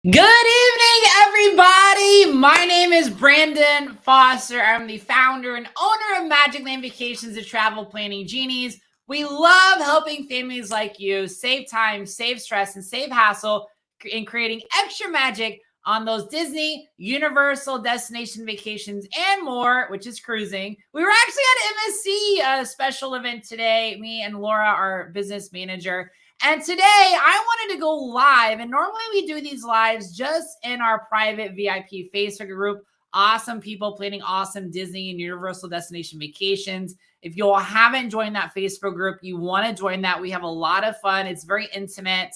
Good evening, everybody. My name is Brandon Foster. I'm the founder and owner of Magic Land Vacations and Travel Planning Genies. We love helping families like you save time, save stress, and save hassle in creating extra magic on those Disney, Universal destination vacations, and more, which is cruising. We were actually at MSC special event today, me and Laura, our business manager. And today I wanted to go live. And normally we do these lives just in our private VIP Facebook group. Awesome people planning awesome Disney and Universal destination vacations. If you all haven't joined that Facebook group, you want to join that. We have a lot of fun. It's very intimate.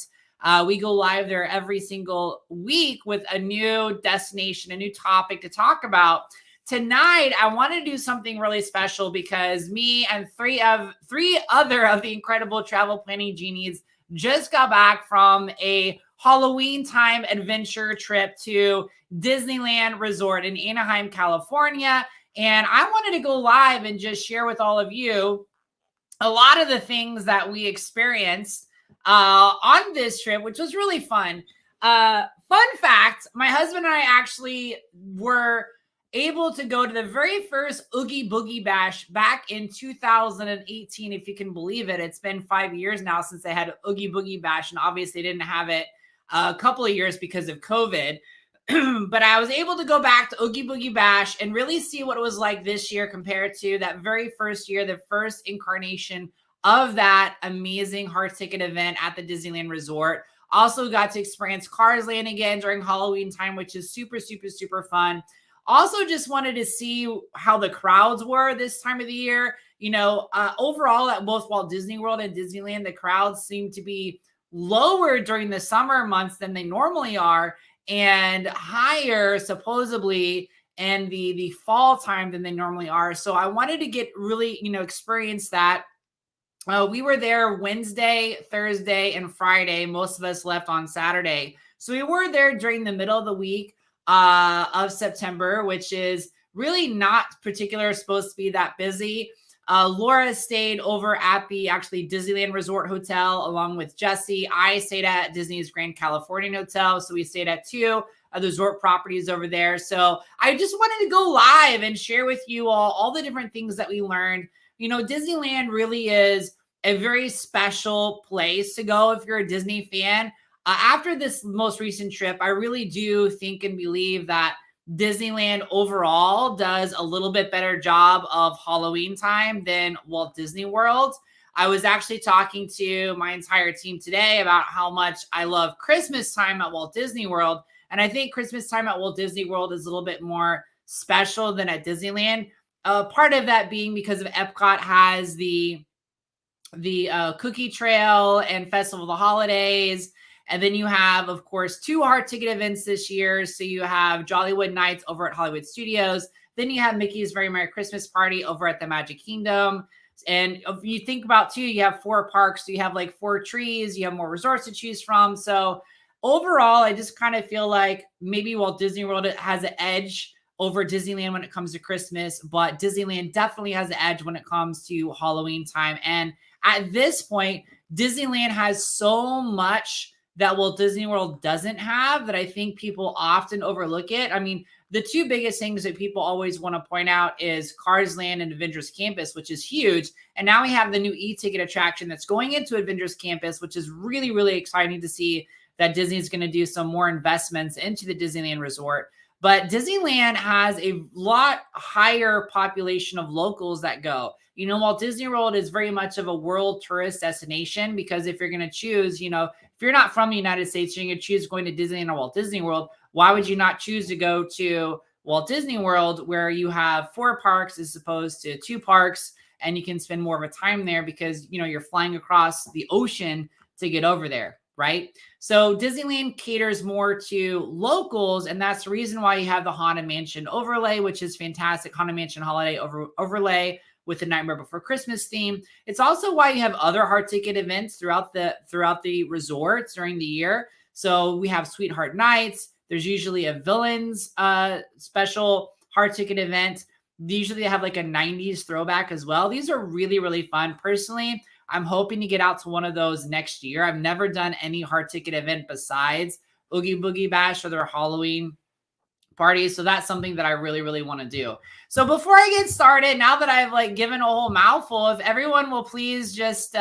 We go live there every single week with a new destination, a new topic to talk about. Tonight, I want to do something really special because me and three other of the incredible travel planning genies just got back from a Halloween time adventure trip to Disneyland Resort in Anaheim, California. And I wanted to go live and just share with all of you a lot of the things that we experienced on this trip, which was really fun. Fun fact, my husband and I actually were able to go to the very first Oogie Boogie Bash back in 2018, if you can believe it. It's been 5 years now since they had Oogie Boogie Bash, and obviously didn't have it a couple of years because of COVID. But I was able to go back to Oogie Boogie Bash and really see what it was like this year compared to that very first year, the first incarnation of that amazing hard ticket event at the Disneyland Resort. Also got to experience Cars Land again during Halloween time, which is super, super, super fun. Also just wanted to see how the crowds were this time of the year. Overall at both Walt Disney World and Disneyland, the crowds seem to be lower during the summer months than they normally are, and higher supposedly in the fall time than they normally are. So I wanted to get really, experience that. We were there Wednesday, Thursday, and Friday. Most of us left on Saturday. So we were there during the middle of the week of September, which is really not particularly supposed to be that busy. Laura stayed over at the actually Disneyland Resort Hotel along with Jesse. I stayed at Disney's Grand Californian Hotel. So we stayed at two of the resort properties over there. So I just wanted to go live and share with you all the different things that we learned. Disneyland really is a very special place to go if you're a Disney fan. After this most recent trip, I really do think and believe that Disneyland overall does a little bit better job of Halloween time than Walt Disney World. I was actually talking to my entire team today about how much I love Christmas time at Walt Disney World. And I think Christmas time at Walt Disney World is a little bit more special than at Disneyland. Part of that being because of Epcot has the Cookie Trail and Festival of the Holidays. And then you have, of course, two hard ticket events this year. So you have Jollywood Nights over at Hollywood Studios. Then you have Mickey's Very Merry Christmas Party over at the Magic Kingdom. And if you think about too, you have four parks. So you have like four trees. You have more resorts to choose from. So overall, I just kind of feel like maybe Walt Disney World has an edge over Disneyland when it comes to Christmas. But Disneyland definitely has an edge when it comes to Halloween time. And at this point, Disneyland has so much that Walt Disney World doesn't have that I think people often overlook it. I mean, the two biggest things that people always want to point out is Cars Land and Avengers Campus, which is huge. And now we have the new e-ticket attraction that's going into Avengers Campus, which is really, really exciting to see that Disney's going to do some more investments into the Disneyland Resort. But Disneyland has a lot higher population of locals that go. Walt Disney World is very much of a world tourist destination because if you're going to choose, if you're not from the United States, you're going to choose going to Disneyland or Walt Disney World. Why would you not choose to go to Walt Disney World where you have four parks as opposed to two parks and you can spend more of a time there because, you're flying across the ocean to get over there, right? So Disneyland caters more to locals, and that's the reason why you have the Haunted Mansion overlay, which is fantastic. Haunted Mansion holiday overlay with the Nightmare Before Christmas theme. It's also why you have other hard ticket events throughout the resorts during the year. So we have Sweetheart Nights. There's usually a Villains special hard ticket event. Usually they have like a 90s throwback as well. These are really, really fun. Personally, I'm hoping to get out to one of those next year. I've never done any hard ticket event besides Oogie Boogie Bash for their Halloween party. So that's something that I really, really want to do. So before I get started, now that I've like given a whole mouthful, if everyone will please just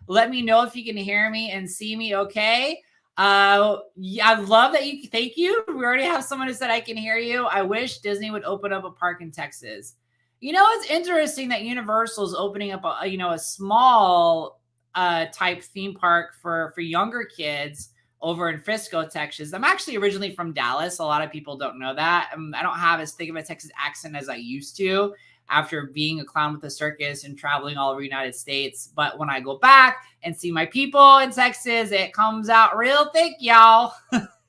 let me know if you can hear me and see me okay. Yeah, I love that you, thank you. We already have someone who said I can hear you. I wish Disney would open up a park in Texas. You know, it's interesting that Universal is opening up a small type theme park for younger kids over in Frisco, Texas. I'm actually originally from Dallas. A lot of people don't know that. I don't have as thick of a Texas accent as I used to after being a clown with the circus and traveling all over the United States. But when I go back and see my people in Texas, it comes out real thick, y'all.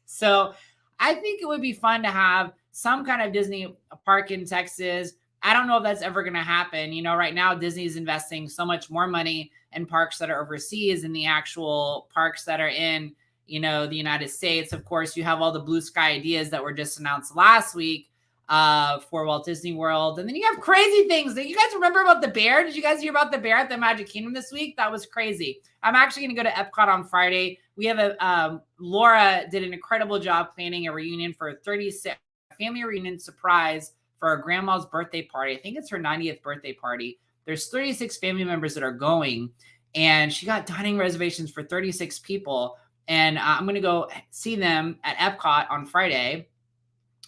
So I think it would be fun to have some kind of Disney park in Texas. I don't know if that's ever going to happen. You know, right now Disney is investing so much more money in parks that are overseas than the actual parks that are in, you know, the United States. Of course, you have all the blue sky ideas that were just announced last week for Walt Disney World. And then you have crazy things. You guys remember about the bear? Did you guys hear about the bear at the Magic Kingdom this week? That was crazy. I'm actually going to go to Epcot on Friday. We have Laura did an incredible job planning a reunion for 36, family reunion surprise for our grandma's birthday party. I think it's her 90th birthday party. There's 36 family members that are going, and she got dining reservations for 36 people. And I'm going to go see them at Epcot on Friday.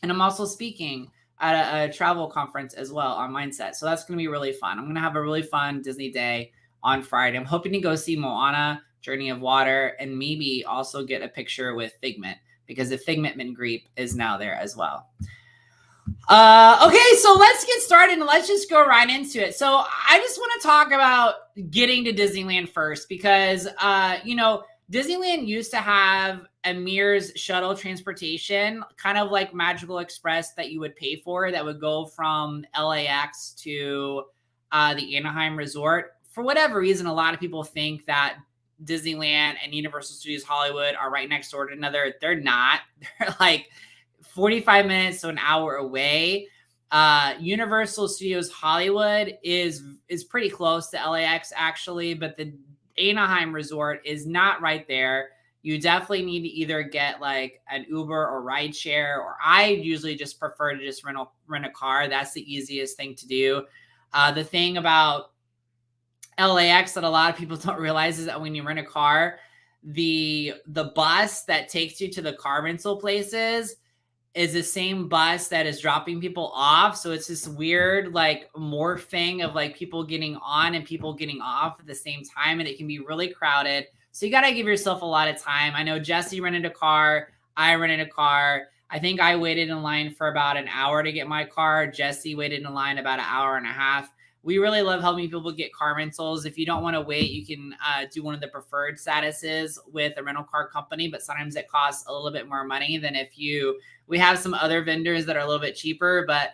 And I'm also speaking at a travel conference as well on Mindset. So that's going to be really fun. I'm going to have a really fun Disney day on Friday. I'm hoping to go see Moana, Journey of Water, and maybe also get a picture with Figment, because the Figment meet and greet is now there as well. Okay, so let's get started and let's just go right into it. So I just want to talk about getting to Disneyland first, because, you know, Disneyland used to have a Mears shuttle transportation, kind of like Magical Express, that you would pay for, that would go from LAX to the Anaheim Resort. For whatever reason, a lot of people think that Disneyland and Universal Studios Hollywood are right next door to another. They're not. They're like 45 minutes to an hour away. Universal Studios Hollywood is pretty close to LAX actually, but the Anaheim Resort is not right there. You definitely need to either get like an Uber or rideshare, or I usually just prefer to just rent a car. That's the easiest thing to do. The thing about LAX that a lot of people don't realize is that when you rent a car, the bus that takes you to the car rental places is the same bus that is dropping people off. So it's this weird like morph thing of like people getting on and people getting off at the same time. And it can be really crowded. So you got to give yourself a lot of time. I know Jesse rented a car. I rented a car. I think I waited in line for about an hour to get my car. Jesse waited in line about an hour and a half. We really love helping people get car rentals. If you don't want to wait, you can do one of the preferred statuses with a rental car company, but sometimes it costs a little bit more money than we have some other vendors that are a little bit cheaper, but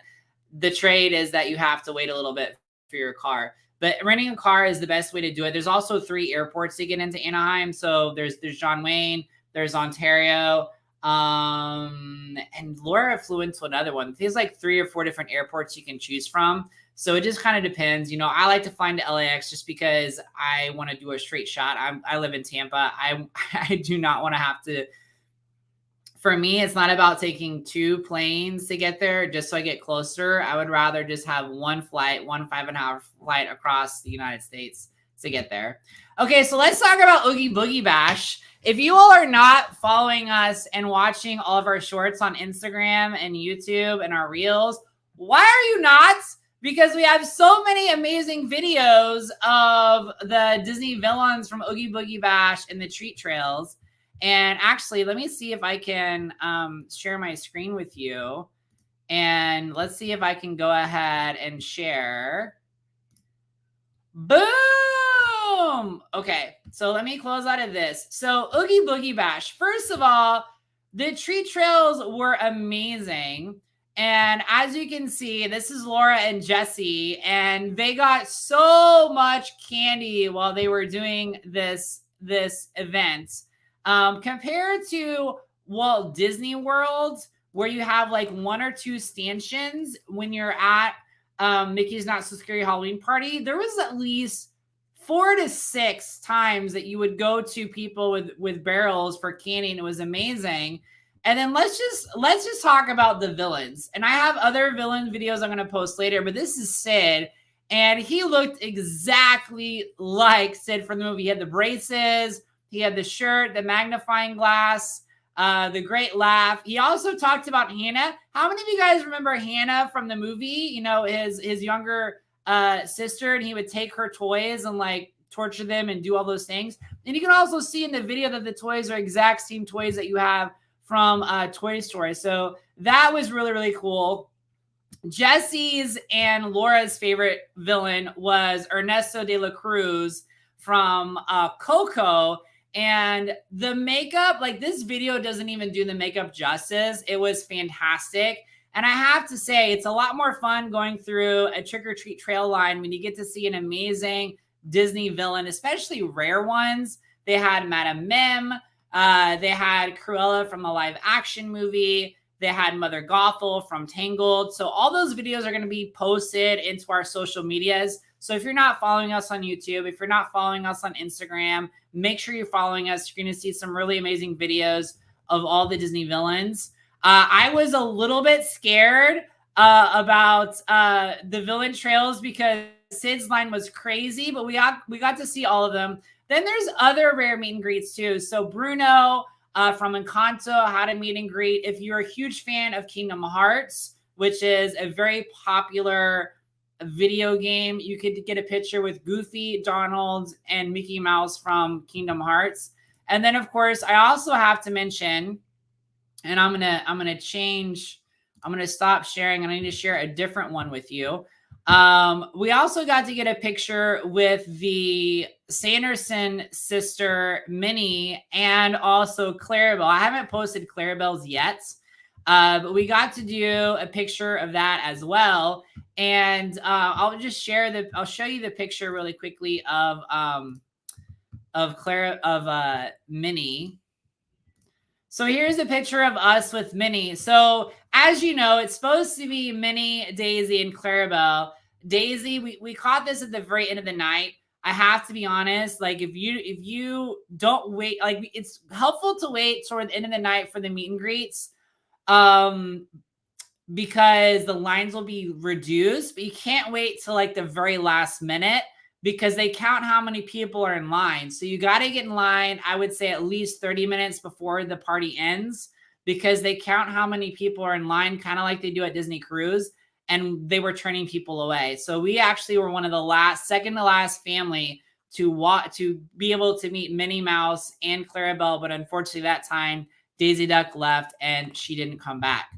the trade is that you have to wait a little bit for your car. But renting a car is the best way to do it. There's also 3 airports to get into Anaheim. So there's John Wayne, there's Ontario, and Laura flew into another one. There's like 3 or 4 different airports you can choose from. So it just kind of depends. You know, I like to fly into LAX just because I want to do a straight shot. I live in Tampa. I do not want to have to. For me, it's not about taking 2 planes to get there just so I get closer. I would rather just have one flight, 1 5.5-hour flight across the United States to get there. Okay, so let's talk about Oogie Boogie Bash. If you all are not following us and watching all of our shorts on Instagram and YouTube and our reels, why are you not? Because we have so many amazing videos of the Disney villains from Oogie Boogie Bash and the treat trails. And actually, let me see if I can share my screen with you. And let's see if I can go ahead and share. Boom! Okay, so let me close out of this. So Oogie Boogie Bash. First of all, the treat trails were amazing. And as you can see, this is Laura and Jesse, and they got so much candy while they were doing this event. Compared to Walt Disney World, where you have like 1 or 2 stanchions when you're at Mickey's Not So Scary Halloween Party, there was at least 4 to 6 times that you would go to people with barrels for candy, and it was amazing. And then let's just talk about the villains. And I have other villain videos I'm going to post later, but this is Sid, and he looked exactly like Sid from the movie. He had the braces, he had the shirt, the magnifying glass, the great laugh. He also talked about Hannah. How many of you guys remember Hannah from the movie? You know, his younger sister, and he would take her toys and like torture them and do all those things. And you can also see in the video that the toys are exact same toys that you have from Toy Story. So that was really, really cool. Jesse's and Laura's favorite villain was Ernesto de la Cruz from Coco. And the makeup, like this video doesn't even do the makeup justice. It was fantastic. And I have to say, it's a lot more fun going through a trick-or-treat trail line when you get to see an amazing Disney villain, especially rare ones. They had Madame Mim. They had Cruella from the live action movie. They had Mother Gothel from Tangled. So all those videos are going to be posted into our social medias. So if you're not following us on YouTube, if you're not following us on Instagram, make sure you're following us. You're going to see some really amazing videos of all the Disney villains. I was a little bit scared about the villain trails because Sid's line was crazy, but we got to see all of them. Then there's other rare meet and greets too. So Bruno from Encanto had a meet and greet. If you're a huge fan of Kingdom Hearts, which is a very popular video game, you could get a picture with Goofy, Donald, and Mickey Mouse from Kingdom Hearts. And then, of course, I also have to mention, and I'm gonna stop sharing, and I need to share a different one with you. We also got to get a picture with the Sanderson sister, Minnie, and also Clarabelle. I haven't posted Clarabelle's yet, but we got to do a picture of that as well. And I'll show you the picture really quickly of Minnie. So here's a picture of us with Minnie. So as you know, it's supposed to be Minnie, Daisy, and Clarabelle. Daisy, we caught this at the very end of the night. I have to be honest, like if you don't wait, like it's helpful to wait toward the end of the night for the meet and greets, because the lines will be reduced, but you can't wait till like the very last minute because they count how many people are in line. So you got to get in line, I would say at least 30 minutes before the party ends, because they count how many people are in line, kind of like they do at Disney Cruise, and they were turning people away. So we actually were one of the second to last family to be able to meet Minnie Mouse and Clarabelle, but unfortunately that time Daisy Duck left and she didn't come back.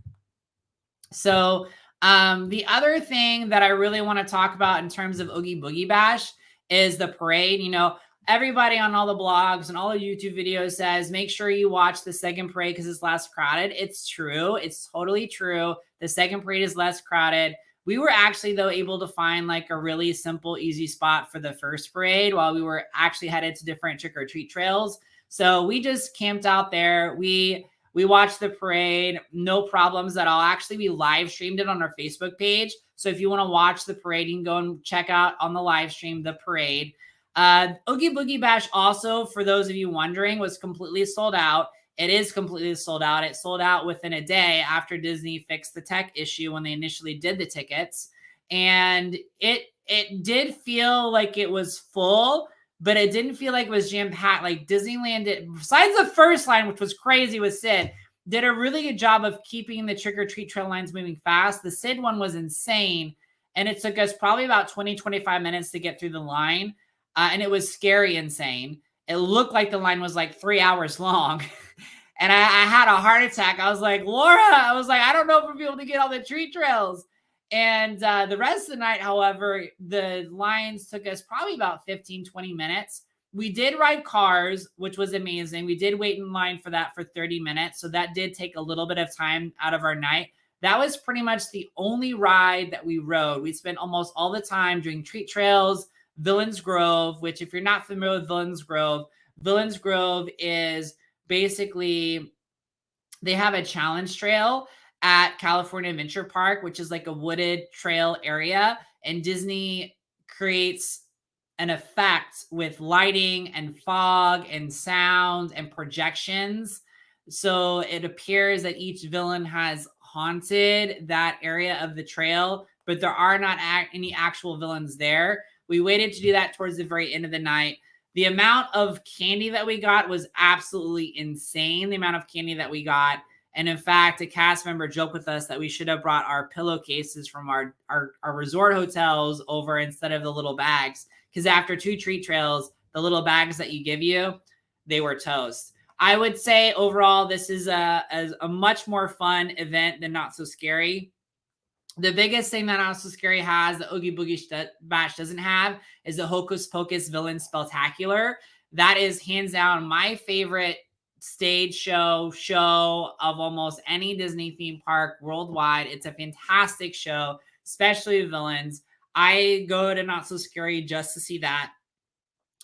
So the other thing that I really want to talk about in terms of Oogie Boogie Bash is the parade. You know, everybody on all the blogs and all the YouTube videos says, make sure you watch the second parade because it's less crowded. It's true. It's totally true. The second parade is less crowded. We were actually, though, able to find like a really simple, easy spot for the first parade while we were actually headed to different trick-or-treat trails. So we just camped out there. We watched the parade, no problems at all. Actually, we live streamed it on our Facebook page. So if you want to watch the parade, you can go and check out on the live stream the parade. Oogie Boogie Bash also, for those of you wondering, was completely sold out. It is completely sold out. It sold out within a day after Disney fixed the tech issue when they initially did the tickets. And it did feel like it was full, but it didn't feel like it was jam-packed. Like Disneyland did, besides the first line, which was crazy with Sid, did a really good job of keeping the trick-or-treat trail lines moving fast. The Sid one was insane, and it took us probably about 20, 25 minutes to get through the line, and it was scary insane. It looked like the line was like 3 hours long, and I had a heart attack. I was like, Laura, I don't know if we'll be able to get all the treat trails. And the rest of the night, however, the lines took us probably about 15, 20 minutes. We did ride cars, which was amazing. We did wait in line for that for 30 minutes. So that did take a little bit of time out of our night. That was pretty much the only ride that we rode. We spent almost all the time doing treat trails, Villains Grove, which if you're not familiar with Villains Grove is basically, they have a challenge trail at California Adventure Park, which is like a wooded trail area. And Disney creates an effect with lighting and fog and sound and projections So it appears that each villain has haunted that area of the trail, but there are not any actual villains there. We waited to do that towards the very end of the night. The amount of candy that we got was absolutely insane. The amount of candy that we got. And in fact, a cast member joked with us that we should have brought our pillowcases from our resort hotels over instead of the little bags. Because after 2 treat trails, the little bags that you give you, they were toast. I would say overall, this is a much more fun event than Not So Scary. The biggest thing that Not So Scary has that Oogie Boogie Bash doesn't have is the Hocus Pocus Villain Spectacular. That is hands down my favorite stage show of almost any Disney theme park worldwide. It's a fantastic show, especially villains. I go to Not So Scary just to see that.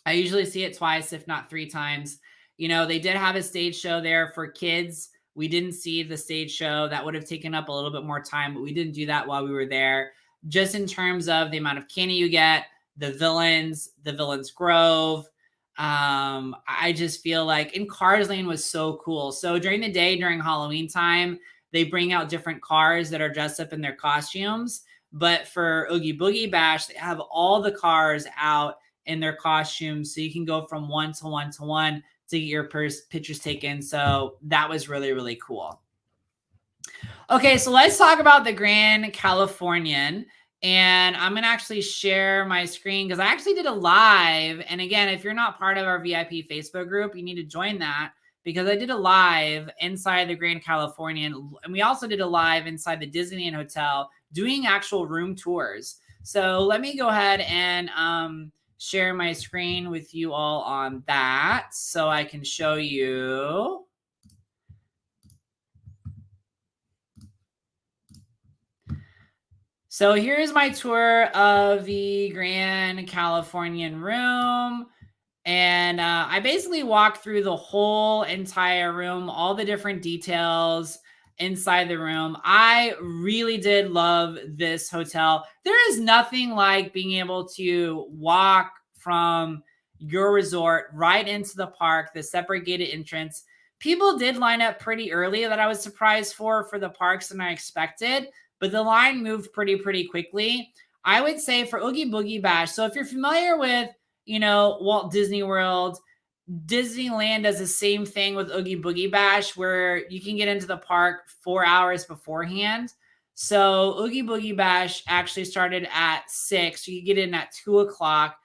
I usually see it twice, if not 3 times. You know, they did have a stage show there for kids. We didn't see the stage show. That would have taken up a little bit more time, but we didn't do that while we were there. Just in terms of the amount of candy you get, the villains grove. I just feel like, and Cars Lane was so cool. So during the day, during Halloween time, they bring out different cars that are dressed up in their costumes. But for Oogie Boogie Bash, they have all the cars out in their costumes. So you can go from one to one to one to get your pictures taken. So that was really, really cool. Okay, so let's talk about the Grand Californian. And I'm going to actually share my screen because I actually did a live. And again, if you're not part of our VIP Facebook group, you need to join that because I did a live inside the Grand Californian. And we also did a live inside the Disneyland Hotel doing actual room tours. So let me go ahead and share my screen with you all on that so I can show you. So here's my tour of the Grand Californian room. And I basically walked through the whole entire room, all the different details inside the room. I really did love this hotel. There is nothing like being able to walk from your resort right into the park, the separate gated entrance. People did line up pretty early that I was surprised for the parks than I expected, but the line moved pretty quickly. I would say for Oogie Boogie Bash, so if you're familiar with, you know, Walt Disney World, Disneyland does the same thing with Oogie Boogie Bash where you can get into the park 4 hours beforehand. So Oogie Boogie Bash actually started at 6. You can get in at 2 o'clock.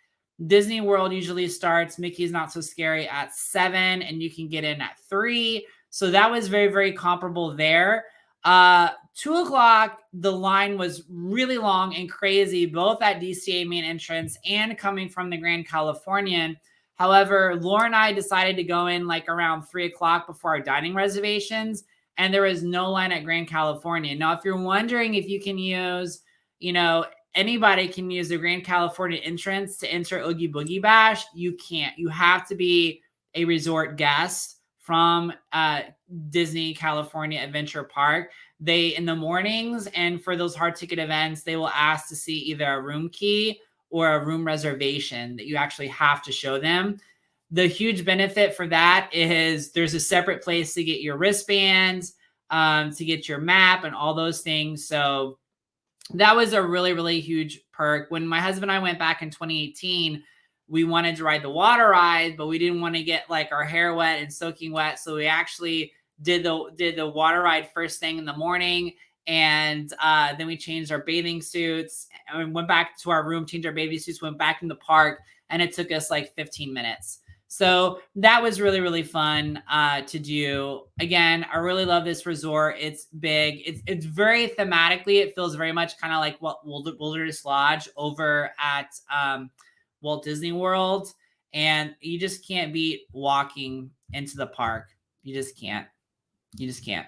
Disney World usually starts Mickey's Not So Scary at 7, and you can get in at 3. So that was very comparable there. 2 o'clock, the line was really long and crazy, both at DCA main entrance and coming from the Grand Californian. However, Laura and I decided to go in like around 3 o'clock before our dining reservations, and there was no line at Grand Californian. Now, if you're wondering if you can use, you know, anybody can use the Grand Californian entrance to enter Oogie Boogie Bash, you can't. You have to be a resort guest from Disney California Adventure Park. They, in the mornings and for those hard ticket events, they will ask to see either a room key or a room reservation that you actually have to show them. The huge benefit for that is there's a separate place to get your wristbands, to get your map and all those things. So that was a really huge perk. When my husband and I went back in 2018, we wanted to ride the water ride, but we didn't want to get like our hair wet and soaking wet. So we actually did the water ride first thing in the morning. And then we changed our bathing suits and went back to our room, changed our bathing suits, went back in the park, and it took us like 15 minutes. So that was really fun to do. Again, I really love this resort. It's big. It's very thematically. It feels very much kind of like what Wilderness Lodge over at Walt Disney World. And you just can't beat walking into the park. You just can't. You just can't.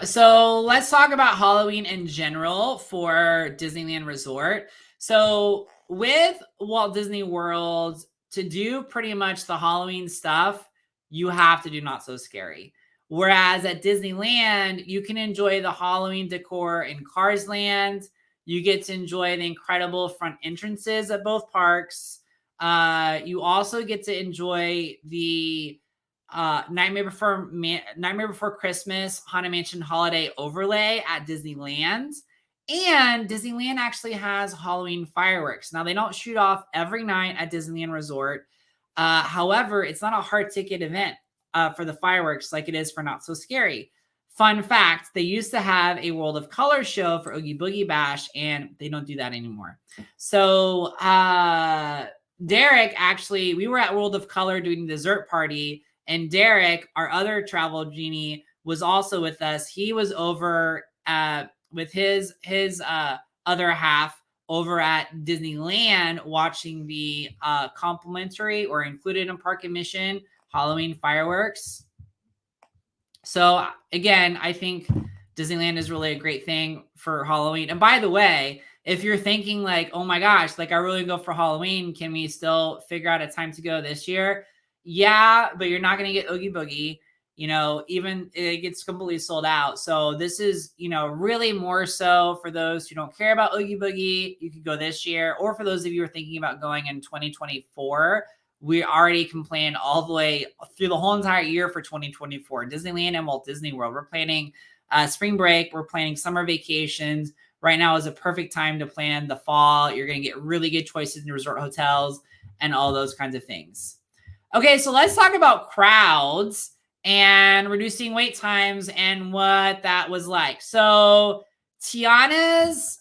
So let's talk about Halloween in general for Disneyland Resort. So with Walt Disney World, to do pretty much the Halloween stuff, you have to do Not So Scary. Whereas at Disneyland, you can enjoy the Halloween decor in Cars Land. You get to enjoy the incredible front entrances at both parks. You also get to enjoy the Nightmare Before Christmas Haunted Mansion holiday overlay at Disneyland. And Disneyland actually has Halloween fireworks. Now, they don't shoot off every night at Disneyland Resort. However, it's not a hard ticket event for the fireworks like it is for Not So Scary. Fun fact, they used to have a World of Color show for Oogie Boogie Bash, and they don't do that anymore. So Derek, actually, we were at World of Color doing the dessert party, and Derek, our other travel genie, was also with us. He was over with his other half over at Disneyland watching the complimentary or included in park admission Halloween fireworks. So again, I think Disneyland is really a great thing for Halloween. And by the way, if you're thinking like, oh my gosh, like I really go for Halloween, can we still figure out a time to go this year? Yeah, but you're not going to get Oogie Boogie. You know, even it gets completely sold out. So this is, you know, really more so for those who don't care about Oogie Boogie. You could go this year, or for those of you who are thinking about going in 2024. We already can plan all the way through the whole entire year for 2024. Disneyland and Walt Disney World. We're planning spring break. We're planning summer vacations. Right now is a perfect time to plan the fall. You're going to get really good choices in resort hotels and all those kinds of things. Okay, so let's talk about crowds and reducing wait times and what that was like. So Tiana's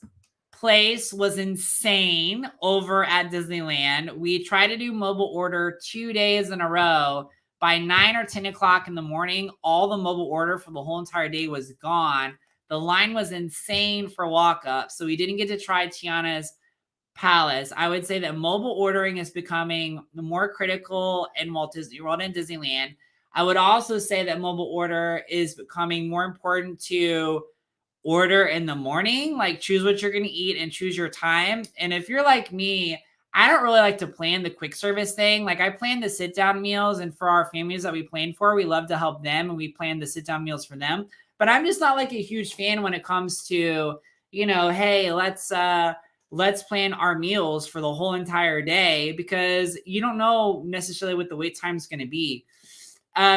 place was insane over at Disneyland. We tried to do mobile order 2 days in a row. By 9 or 10 o'clock in the morning, all the mobile order for the whole entire day was gone. The line was insane for walk-up, so we didn't get to try Tiana's Palace. I would say that mobile ordering is becoming more critical in Walt Disney World and Disneyland. I would also say that mobile order is becoming more important to order in the morning, like choose what you're going to eat and choose your time. And if you're like me, I don't really like to plan the quick service thing. Like I plan the sit down meals, and for our families that we plan for, we love to help them and we plan the sit down meals for them. But I'm just not like a huge fan when it comes to, you know, hey, let's plan our meals for the whole entire day, because you don't know necessarily what the wait time is going to be.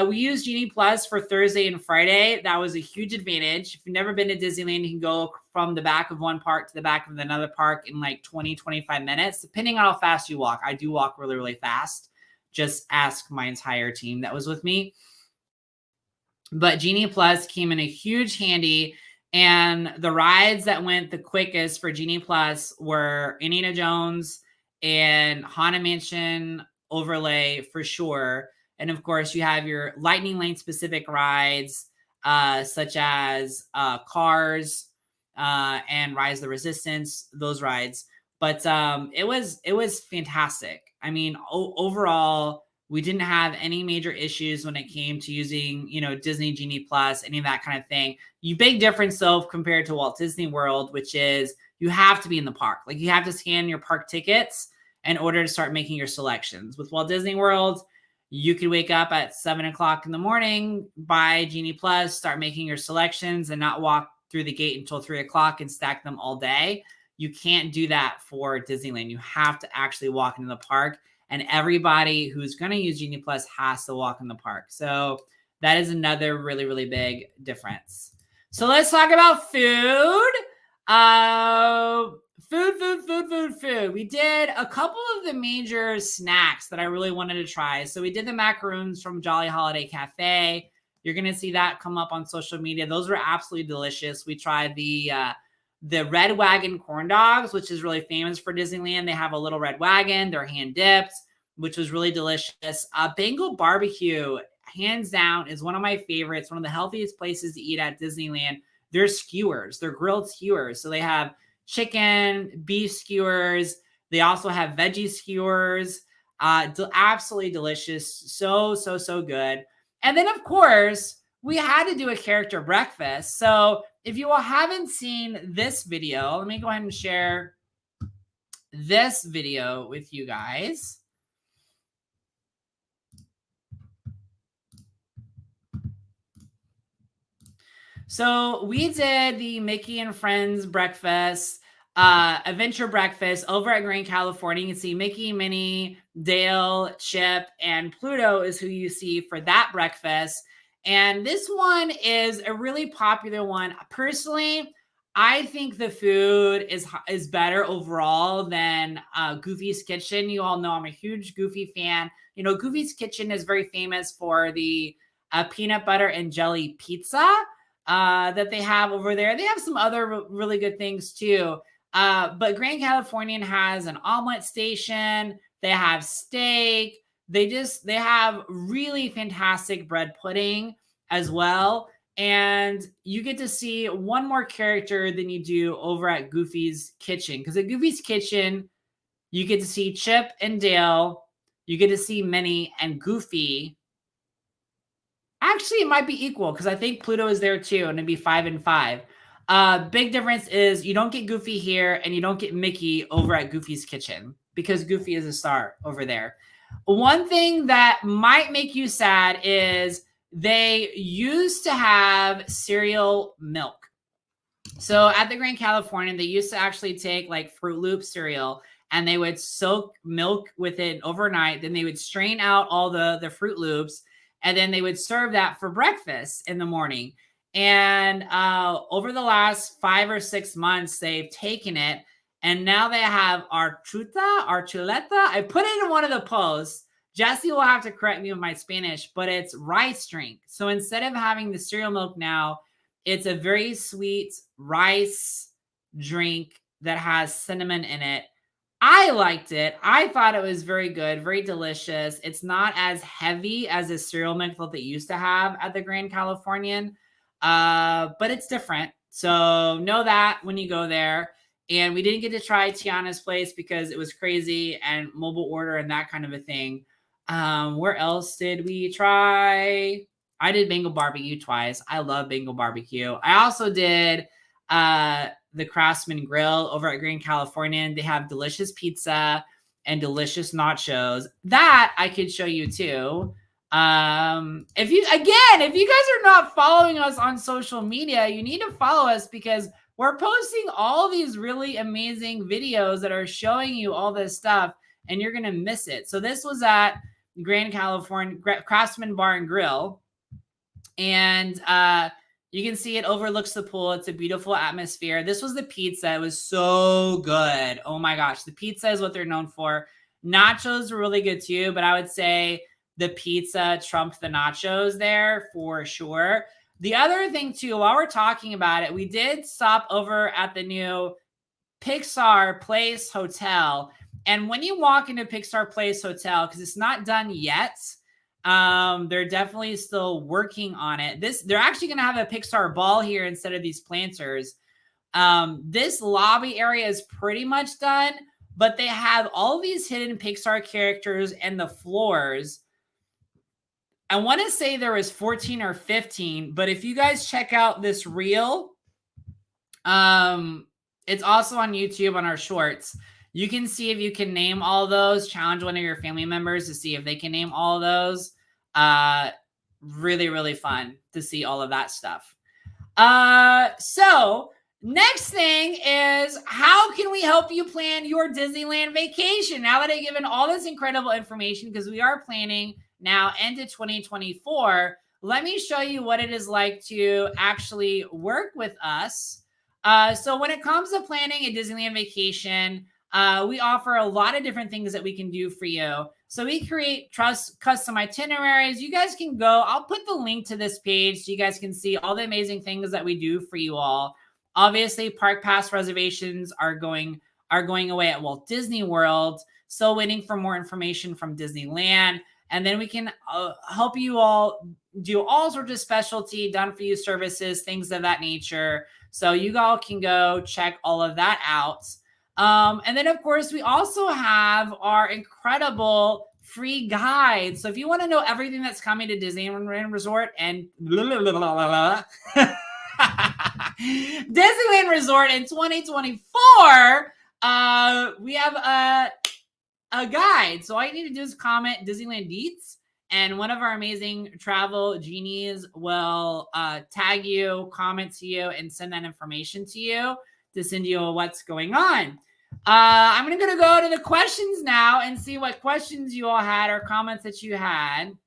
We used Genie Plus for Thursday and Friday. That was a huge advantage. If you've never been to Disneyland, you can go from the back of one park to the back of another park in like 20, 25 minutes, depending on how fast you walk. I do walk really, really fast. Just ask my entire team that was with me. But Genie Plus came in a huge handy. And the rides that went the quickest for Genie Plus were Indiana Jones and Haunted Mansion overlay for sure. And of course, you have your Lightning Lane specific rides, such as Cars and Rise of the Resistance, those rides. But it was fantastic. I mean, overall, we didn't have any major issues when it came to using, you know, Disney Genie Plus, any of that kind of thing. Big difference though compared to Walt Disney World, which is you have to be in the park. Like you have to scan your park tickets in order to start making your selections. With Walt Disney World, you could wake up at 7 o'clock in the morning, buy Genie Plus, start making your selections, and not walk through the gate until 3 o'clock and stack them all day. You can't do that for Disneyland. You have to actually walk into the park, and everybody who's going to use Genie Plus has to walk in the park. So that is another really, really big difference. So let's talk about food. Food. We did a couple of the major snacks that I really wanted to try. So we did the macaroons from Jolly Holiday Cafe. You're going to see that come up on social media. Those were absolutely delicious. We tried the Red Wagon corn dogs, which is really famous for Disneyland. They have a little red wagon. They're hand dipped, which was really delicious. Bengal barbecue, hands down, is one of my favorites. One of the healthiest places to eat at Disneyland. They're skewers. They're grilled skewers. So they have chicken, beef skewers. They also have veggie skewers. Absolutely delicious. So good. And then, of course, we had to do a character breakfast. So if you all haven't seen this video, let me go ahead and share this video with you guys. So we did the Mickey and Friends breakfast. adventure breakfast over at Grand California. You can see Mickey, Minnie, Dale, Chip, and Pluto is who you see for that breakfast. And this one is a really popular one. Personally, I think the food is better overall than Goofy's Kitchen. You all know I'm a huge Goofy fan. You know, Goofy's Kitchen is very famous for the peanut butter and jelly pizza that they have over there. They have some other really good things too. But Grand Californian has an omelet station. They have steak. They have really fantastic bread pudding as well. And you get to see one more character than you do over at Goofy's Kitchen. Because at Goofy's Kitchen, you get to see Chip and Dale. You get to see Minnie and Goofy. Actually, it might be equal because I think Pluto is there too, and it'd be 5 and 5. Big difference is you don't get Goofy here and you don't get Mickey over at Goofy's Kitchen because Goofy is a star over there. One thing that might make you sad is they used to have cereal milk. So at the Grand Californian, they used to actually take like Fruit Loop cereal and they would soak milk with it overnight. Then they would strain out all the Fruit Loops and then they would serve that for breakfast in the morning. And over the last 5 or 6 months, they've taken it and now they have our chuleta. I put it in one of the posts. Jesse will have to correct me with my Spanish, but it's rice drink. So instead of having the cereal milk now, it's a very sweet rice drink that has cinnamon in it. I liked it. I thought it was very good, very delicious. It's not as heavy as the cereal milk that they used to have at the Grand Californian, but it's different. So know that when you go there. And we didn't get to try Tiana's place because it was crazy and mobile order and that kind of a thing. Where else did we try? I did Bengal barbecue twice. I love Bengal barbecue. I also did the Craftsman Grill over at Grand Californian. They have delicious pizza and delicious nachos that I could show you too. If you guys are not following us on social media, you need to follow us because we're posting all these really amazing videos that are showing you all this stuff and you're going to miss it. So this was at Grand Californian Craftsman Bar and Grill. And you can see it overlooks the pool. It's a beautiful atmosphere. This was the pizza. It was so good. Oh my gosh. The pizza is what they're known for. Nachos were really good too, but I would say the pizza trumped the nachos there for sure. The other thing too, while we're talking about it, we did stop over at the new Pixar Place Hotel. And when you walk into Pixar Place Hotel, because it's not done yet, they're definitely still working on it. They're actually going to have a Pixar ball here instead of these planters. This lobby area is pretty much done, but they have all these hidden Pixar characters and the floors. I want to say there was 14 or 15, but if you guys check out this reel, it's also on YouTube on our shorts. You can see if you can name all those. Challenge one of your family members to see if they can name all those. Really, really fun to see all of that stuff. So next thing is how can we help you plan your Disneyland vacation? Now that I've given all this incredible information, because we are planning now into 2024, let me show you what it is like to actually work with us. So when it comes to planning a Disneyland vacation, we offer a lot of different things that we can do for you. So we create custom itineraries. You guys can go. I'll put the link to this page so you guys can see all the amazing things that we do for you all. Obviously, park pass reservations are going away at Walt Disney World. Still waiting for more information from Disneyland. And then we can help you all do all sorts of specialty done for you services, things of that nature. So you all can go check all of that out. And then, of course, we also have our incredible free guide. So if you want to know everything that's coming to Disneyland Resort and Disneyland Resort in 2024, we have a guide. So all you need to do is comment Disneyland Deets, and one of our amazing travel genies will tag you, comment to you, and send that information to you to send you what's going on. I'm going to go to the questions now and see what questions you all had or comments that you had.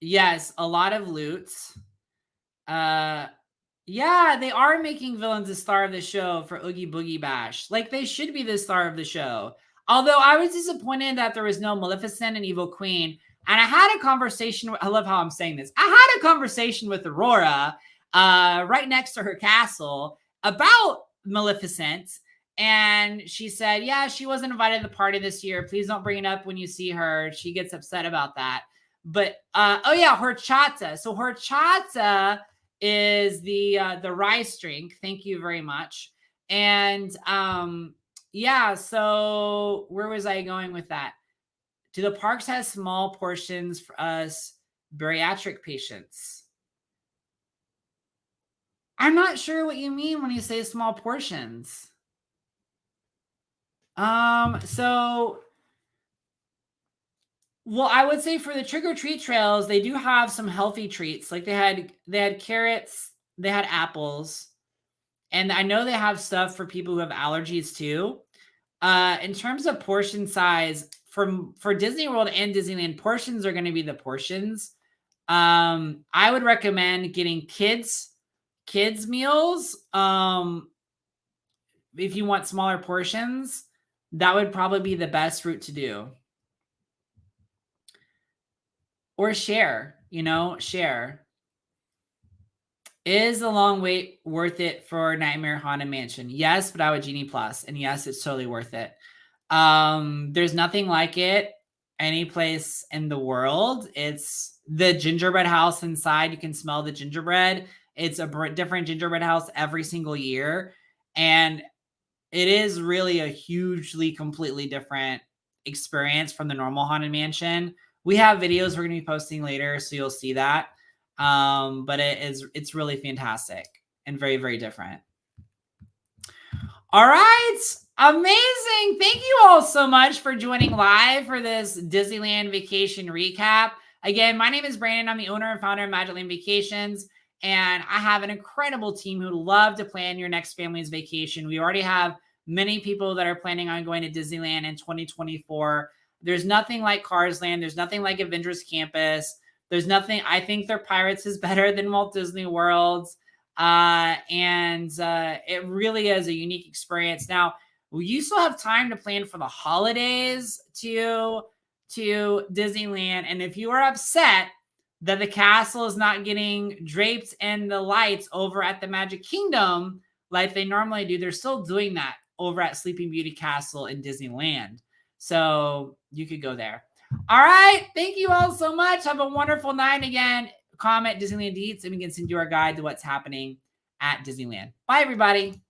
Yes, a lot of loots. Yeah, they are making villains the star of the show for Oogie Boogie Bash. Like, they should be the star of the show. Although I was disappointed that there was no Maleficent and Evil Queen. And I had a conversation. I love how I'm saying this. I had a conversation with Aurora right next to her castle about Maleficent. And she said, yeah, she wasn't invited to the party this year. Please don't bring it up when you see her. She gets upset about that. But, oh yeah, horchata. So horchata is the rice drink. Thank you very much. And yeah, so where was I going with that? Do the parks have small portions for us bariatric patients? I'm not sure what you mean when you say small portions. So, well, I would say for the trick or treat trails, they do have some healthy treats. Like they had carrots, they had apples, and I know they have stuff for people who have allergies too. In terms of portion size, for Disney World and Disneyland, portions are going to be the portions. I would recommend getting kids meals. If you want smaller portions, that would probably be the best route to do. Or share, share. Is the long wait worth it for Nightmare Haunted Mansion? Yes, but I would Genie Plus, and yes, it's totally worth it. There's nothing like it any place in the world. It's the gingerbread house inside. You can smell the gingerbread. It's a different gingerbread house every single year, and it is really a hugely, completely different experience from the normal Haunted Mansion. We have videos we're going to be posting later, so you'll see that. But it's really fantastic and very, very different. All right. Amazing. Thank you all so much for joining live for this Disneyland vacation recap. Again, my name is Brandon. I'm the owner and founder of Magicland Vacations, and I have an incredible team who love to plan your next family's vacation. We already have many people that are planning on going to Disneyland in 2024. There's nothing like Cars Land. There's nothing like Avengers Campus. There's nothing. I think their Pirates is better than Walt Disney World's. And it really is a unique experience. Now, you still have time to plan for the holidays to Disneyland. And if you are upset that the castle is not getting draped in the lights over at the Magic Kingdom like they normally do, they're still doing that over at Sleeping Beauty Castle in Disneyland. So you could go there. All right. Thank you all so much. Have a wonderful night. Again, comment Disneyland Deets and we can send you our guide to what's happening at Disneyland. Bye, everybody.